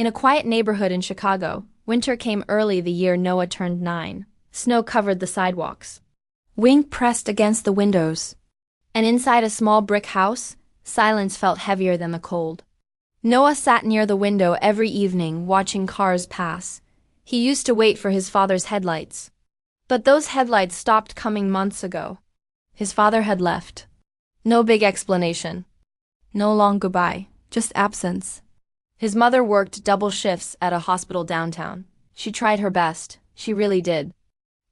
In a quiet neighborhood in Chicago, winter came early the year Noah turned 9. Snow covered the sidewalks. Wind pressed against the windows. And inside a small brick house, silence felt heavier than the cold. Noah sat near the window every evening, watching cars pass. He used to wait for his father's headlights. But those headlights stopped coming months ago. His father had left. No big explanation. No long goodbye, just absence. His mother worked double shifts at a hospital downtown. She tried her best, she really did.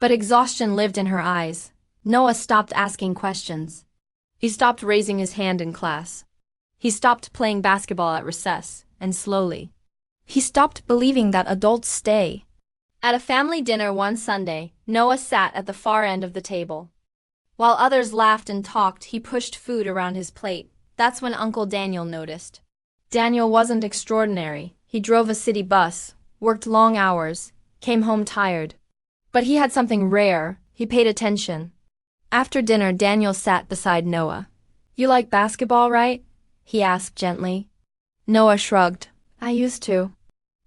But exhaustion lived in her eyes. Noah stopped asking questions. He stopped raising his hand in class. He stopped playing basketball at recess, and slowly, he stopped believing that adults stay. At a family dinner one Sunday, Noah sat at the far end of the table. While others laughed and talked, he pushed food around his plate. That's when Uncle Daniel noticed. Daniel wasn't extraordinary. He drove a city bus, worked long hours, came home tired. But he had something rare. He paid attention. After dinner, Daniel sat beside Noah. "You like basketball, right?" he asked gently. Noah shrugged. "I used to."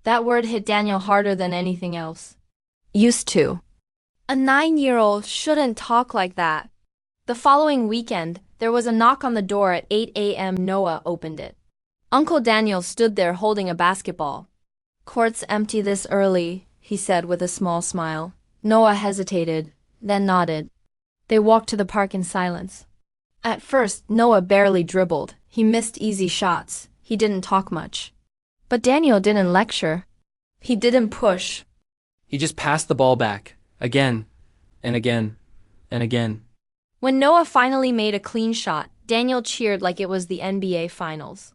That word hit Daniel harder than anything else. Used to. A 9-year-old shouldn't talk like that. The following weekend, there was a knock on the door at 8 a.m. Noah opened it. Uncle Daniel stood there holding a basketball. "Court's empty this early," he said with a small smile. Noah hesitated, then nodded. They walked to the park in silence. At first, Noah barely dribbled. He missed easy shots. He didn't talk much. But Daniel didn't lecture. He didn't push. He just passed the ball back, again, and again, and again. When Noah finally made a clean shot, Daniel cheered like it was the NBA Finals.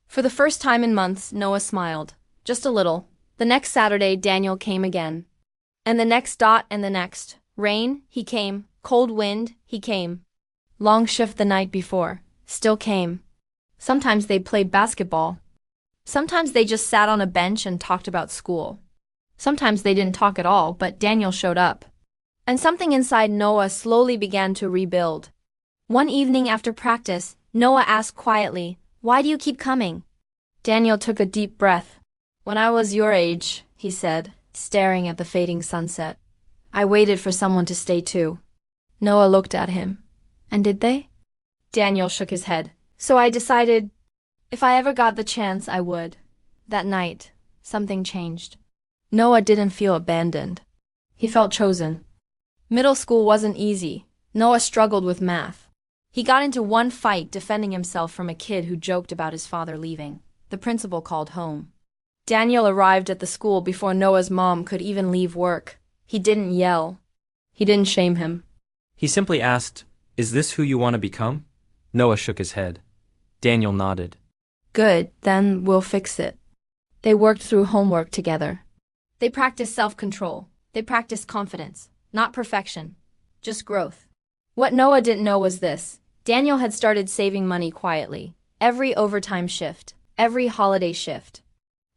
For the first time in months, Noah smiled. Just a little. The next Saturday, Daniel came again. And the next dot and the next. Rain, he came. Cold wind, he came. Long shift the night before, still came. Sometimes they played basketball. Sometimes they just sat on a bench and talked about school. Sometimes they didn't talk at all, but Daniel showed up. And something inside Noah slowly began to rebuild. One evening after practice, Noah asked quietly, "Why do you keep coming?" Daniel took a deep breath. "When I was your age," he said, staring at the fading sunset, "I waited for someone to stay too." Noah looked at him. "And did they?" Daniel shook his head. "So I decided, if I ever got the chance, I would." That night, something changed. Noah didn't feel abandoned. He felt chosen. Middle school wasn't easy. Noah struggled with math. He got into one fight defending himself from a kid who joked about his father leaving. The principal called home. Daniel arrived at the school before Noah's mom could even leave work. He didn't yell. He didn't shame him. He simply asked, "Is this who you want to become?" Noah shook his head. Daniel nodded. "Good, then we'll fix it." They worked through homework together. They practiced self-control. They practiced confidence. Not perfection. Just growth. What Noah didn't know was this. Daniel had started saving money quietly. Every overtime shift. Every holiday shift.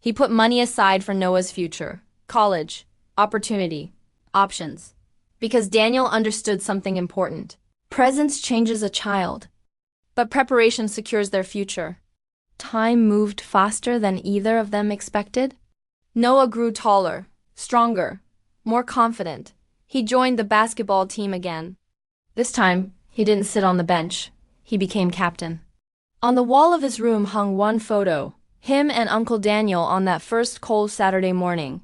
He put money aside for Noah's future. College. Opportunity. Options. Because Daniel understood something important. Presence changes a child. But preparation secures their future. Time moved faster than either of them expected. Noah grew taller, stronger, more confident. He joined the basketball team again. This time, he didn't sit on the bench. He became captain. On the wall of his room hung one photo, him and Uncle Daniel on that first cold Saturday morning.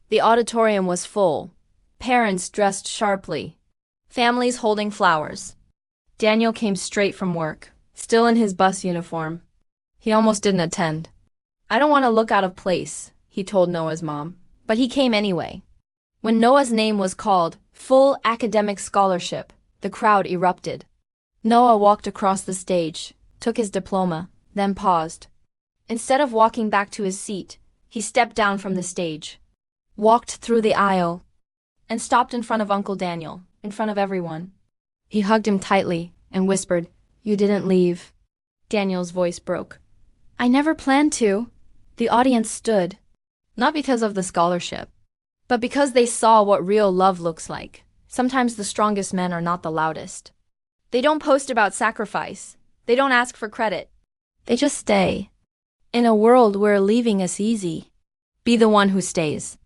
The auditorium was full. Parents dressed sharply. Families holding flowers. Daniel came straight from work, still in his bus uniform. He almost didn't attend. "I don't want to look out of place," he told Noah's mom, but he came anyway. When Noah's name was called, full academic scholarship, the crowd erupted. Noah walked across the stage, took his diploma, then paused. Instead of walking back to his seat, he stepped down from the stage, walked through the aisle, and stopped in front of Uncle Daniel, in front of everyone. He hugged him tightly and whispered, "You didn't leave." Daniel's voice broke. "I never planned to." The audience stood, not because of the scholarship, but because they saw what real love looks like. Sometimes the strongest men are not the loudest. They don't post about sacrifice. They don't ask for credit. They just stay. In a world where leaving is easy, Be the one who stays.